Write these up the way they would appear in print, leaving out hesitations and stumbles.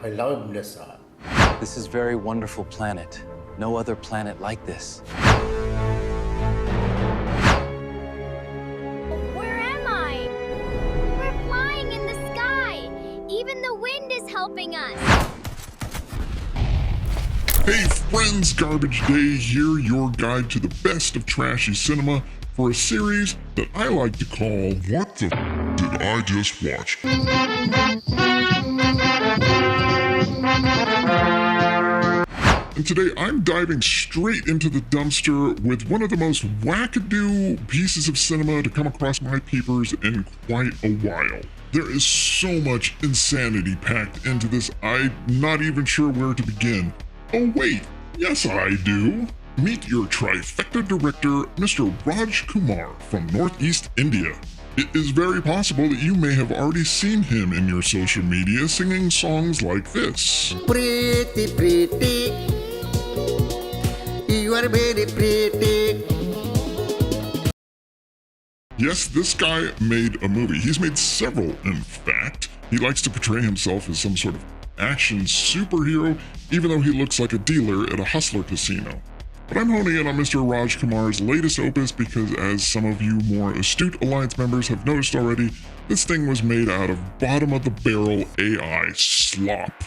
I love Nessa. This is very wonderful planet. No other planet like this. Where am I? We're flying in the sky. Even the wind is helping us. Hey friends, Garbage Day here, your guide to the best of trashy cinema for a series that I like to call What the Did I Just Watch? And today I'm diving straight into the dumpster with one of the most wackadoo pieces of cinema to come across my papers in quite a while. There is so much insanity packed into this, I'm not even sure where to begin. Oh wait, yes I do. Meet your trifecta director, Mr. Rajkumar from Northeast India. It is very possible that you may have already seen him in your social media singing songs like this. Pretty, pretty, you are very pretty. Yes, this guy made a movie. He's made several, in fact. He likes to portray himself as some sort of action superhero, even though he looks like a dealer at a hustler casino. But I'm honing in on Mr. Rajkumar's latest opus because, as some of you more astute Alliance members have noticed already, this thing was made out of bottom-of-the-barrel AI slop.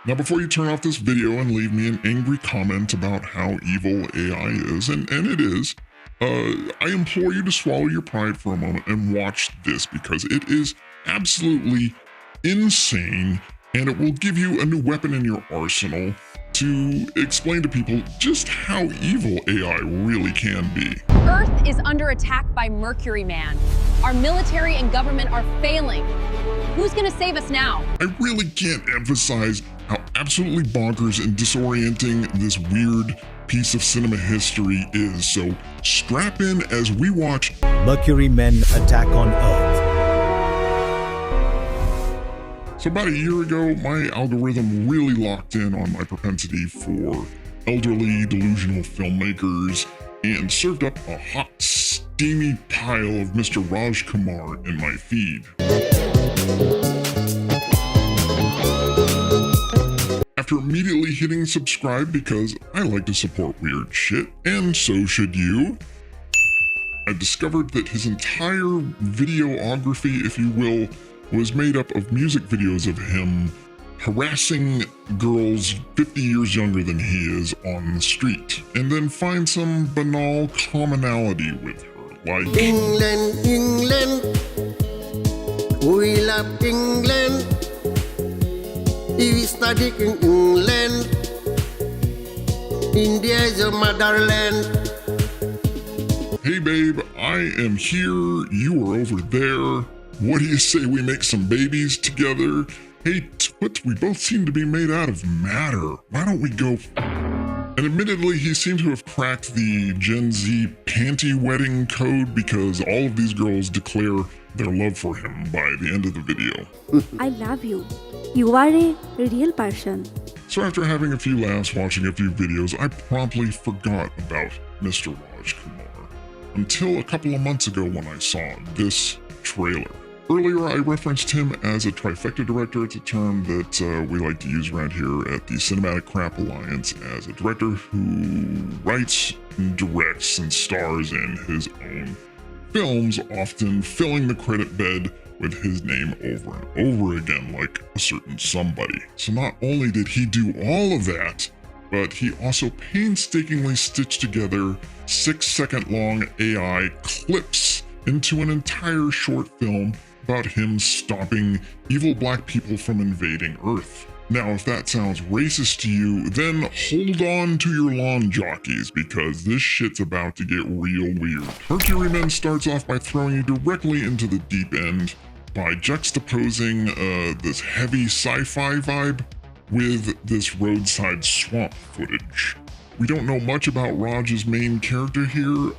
Now, before you turn off this video and leave me an angry comment about how evil AI is, and it is, I implore you to swallow your pride for a moment and watch this because it is absolutely insane, and it will give you a new weapon in your arsenal to explain to people just how evil AI really can be. Earth is under attack by Mercury Man. Our military and government are failing. Who's gonna save us now? I really can't emphasize how absolutely bonkers and disorienting this weird piece of cinema history is, so strap in as we watch Mercury Men Attack on Earth. So about a year ago, my algorithm really locked in on my propensity for elderly, delusional filmmakers and served up a hot, steamy pile of Mr. Rajkumar in my feed. After immediately hitting subscribe because I like to support weird shit, and so should you, I discovered that his entire videography, if you will, was made up of music videos of him harassing girls 50 years younger than he is on the street, and then find some banal commonality with her, like England, England, we love England. We study in England. India is your motherland. hey babe, I am here, you are over there. What do you say we make some babies together? Hey, Toots, we both seem to be made out of matter. Why don't we go... And admittedly, he seemed to have cracked the Gen Z panty wedding code because all of these girls declare their love for him by the end of the video. I love you. You are a real person. So after having a few laughs watching a few videos, I promptly forgot about Mr. Rajkumar. Until a couple of months ago when I saw this trailer. Earlier, I referenced him as a trifecta director. It's a term that we like to use around here at the Cinematic Crap Alliance as a director who writes, and directs, and stars in his own films, often filling the credit bed with his name over and over again like a certain somebody. So not only did he do all of that, but he also painstakingly stitched together 6-second-long AI clips into an entire short film about him stopping evil black people from invading Earth. Now, if that sounds racist to you, then hold on to your lawn jockeys because this shit's about to get real weird. Mercury Men starts off by throwing you directly into the deep end by juxtaposing this heavy sci-fi vibe with this roadside swamp footage. We don't know much about Raj's main character here,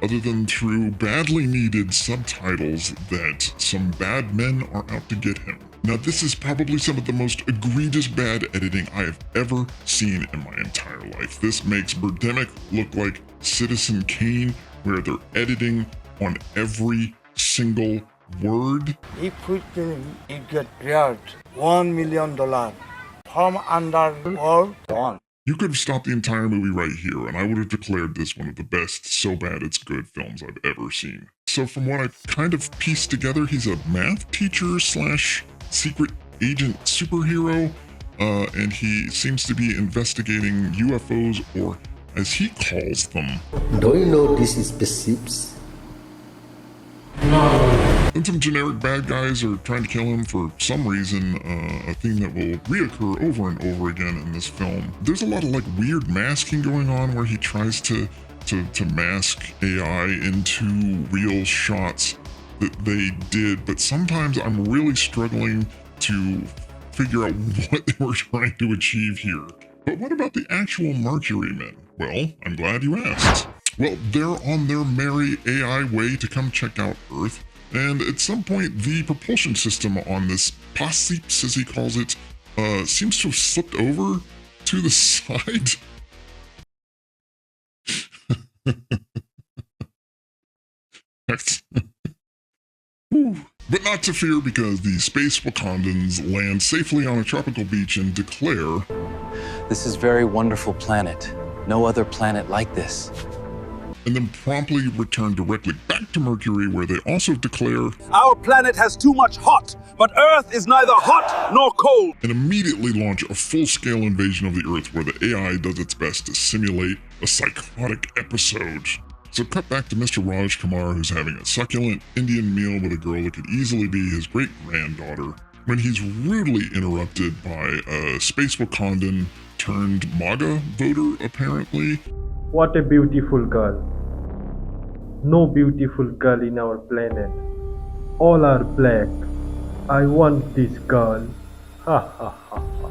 other than through badly needed subtitles that some bad men are out to get him. Now, this is probably some of the most egregious bad editing I have ever seen in my entire life. This makes Birdemic look like Citizen Kane, where they're editing on every single word. If we can, you get grant $1 million from underworld. You could have stopped the entire movie right here, and I would have declared this one of the best so bad it's good films I've ever seen. So from what I kind of pieced together, he's a math teacher slash secret agent superhero, and he seems to be investigating UFOs, or as he calls them. Do you know these spaceships? And some generic bad guys are trying to kill him for some reason, a theme that will reoccur over and over again in this film. There's a lot of like weird masking going on where he tries to mask AI into real shots that they did, but sometimes I'm really struggling to figure out what they were trying to achieve here. But what about the actual Mercury men? Well, I'm glad you asked. Well, they're on their merry AI way to come check out Earth, and at some point the propulsion system on this Possips, as he calls it, seems to have slipped over to the side. But not to fear, because the space Wakandans land safely on a tropical beach and declare, This is very wonderful planet. No other planet like this. and then promptly return directly back to Mercury, where they also declare, Our planet has too much hot, but Earth is neither hot nor cold. and immediately launch a full-scale invasion of the Earth where the AI does its best to simulate a psychotic episode. So cut back to Mr. Rajkumar, who's having a succulent Indian meal with a girl that could easily be his great-granddaughter, when he's rudely interrupted by a space Wakandan turned MAGA voter, apparently. What a beautiful girl. No beautiful girl in our planet. All are black. I want this girl. Ha ha ha ha.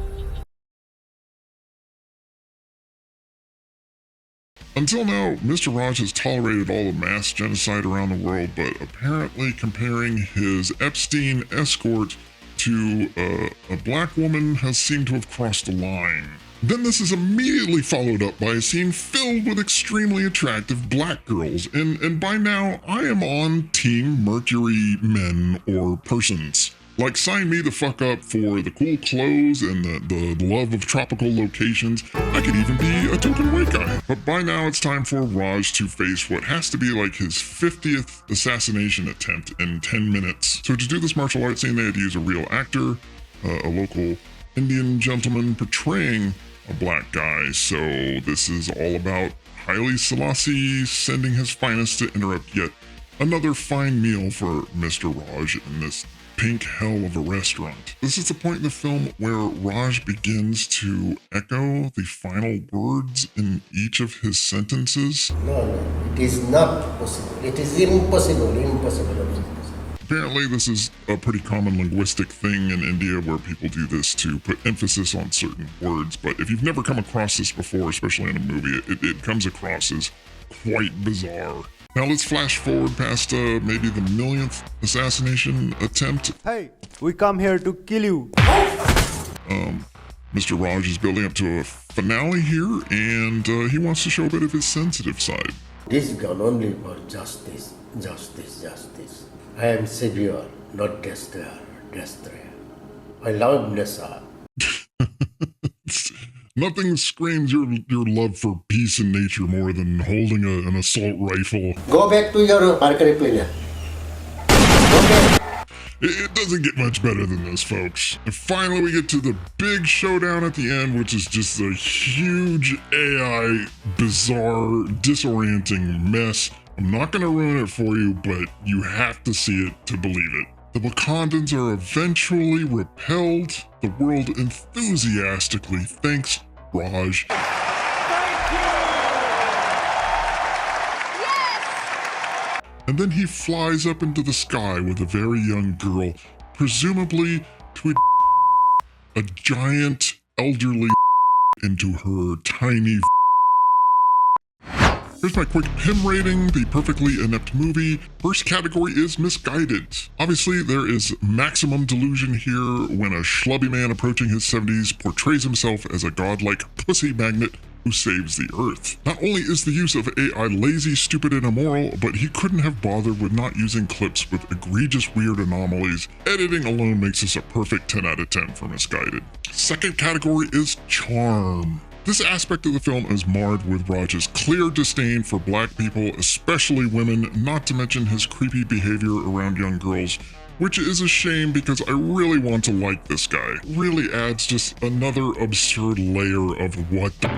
Until now, Mr. Raj has tolerated all the mass genocide around the world, but apparently comparing his Epstein escort to a black woman has seemed to have crossed a line. Then this is immediately followed up by a scene filled with extremely attractive black girls, and by now I am on Team Mercury men or persons. Like, sign me the fuck up for the cool clothes and the love of tropical locations. I could even be a token white guy. But by now it's time for Raj to face what has to be like his 50th assassination attempt in 10 minutes. So to do this martial arts scene, they had to use a real actor, a local Indian gentleman portraying a black guy. So this is all about Haile Selassie sending his finest to interrupt yet another fine meal for Mr. Raj in this pink hell of a restaurant. This is the point in the film where Raj begins to echo the final words in each of his sentences. No, it is not possible. It is impossible, impossible. Apparently this is a pretty common linguistic thing in India where people do this to put emphasis on certain words, but if you've never come across this before, especially in a movie, it comes across as quite bizarre. Now let's flash forward past maybe the millionth assassination attempt. Hey, we come here to kill you. Mr. Raj is building up to a finale here, and he wants to show a bit of his sensitive side. This gun only for justice, justice, justice. I am savior, not destroyer, destroyer. I love Nessa. Nothing screams your love for peace and nature more than holding an assault rifle. Go back to your Mercury planet. Go back. It doesn't get much better than this, folks. And finally we get to the big showdown at the end, which is just a huge AI, bizarre, disorienting mess. I'm not gonna ruin it for you, but you have to see it to believe it. The Wakandans are eventually repelled. The world enthusiastically thanks Raj. Thank you! Yes! And then he flies up into the sky with a very young girl, presumably to a giant elderly into her tiny. Here's my quick PIM rating, the perfectly inept movie. First category is misguided. Obviously, there is maximum delusion here when a schlubby man approaching his 70s portrays himself as a godlike pussy magnet who saves the Earth. Not only is the use of AI lazy, stupid, and immoral, but he couldn't have bothered with not using clips with egregious weird anomalies. Editing alone makes this a perfect 10 out of 10 for misguided. Second category is charm. This aspect of the film is marred with Raj's clear disdain for black people, especially women, not to mention his creepy behavior around young girls, which is a shame because I really want to like this guy. Really adds just another absurd layer of what the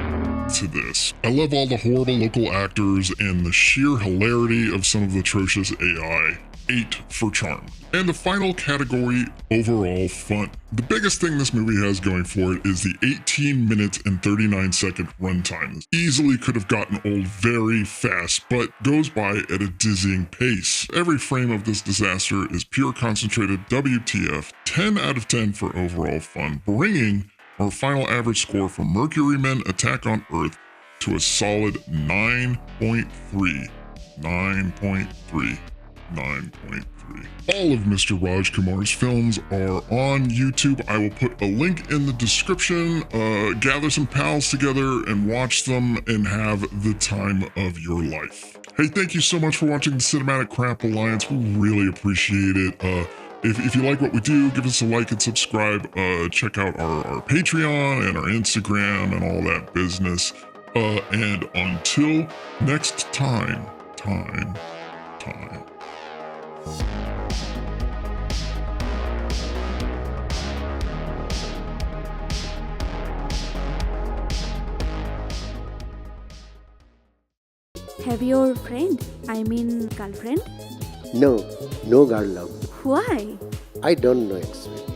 to this. I love all the horrible local actors and the sheer hilarity of some of the atrocious AI. 8 for charm. And the final category, overall fun. The biggest thing this movie has going for it is the 18 minutes and 39-second runtime. This easily could have gotten old very fast, but goes by at a dizzying pace. Every frame of this disaster is pure concentrated WTF, 10 out of 10 for overall fun, bringing our final average score for Mercury Men Attack on Earth to a solid 9.3. 9.3. 9.3. All of Mr. Rajkumar's films are on YouTube. I will put a link in the description. Gather some pals together and watch them and have the time of your life. Hey, thank you so much for watching the Cinematic Crap Alliance. We really appreciate it. If you like what we do, give us a like and subscribe. Check out our Patreon and our Instagram and all that business. And until next time. Have your friend, girlfriend? No, no girl love. Why? I don't know actually.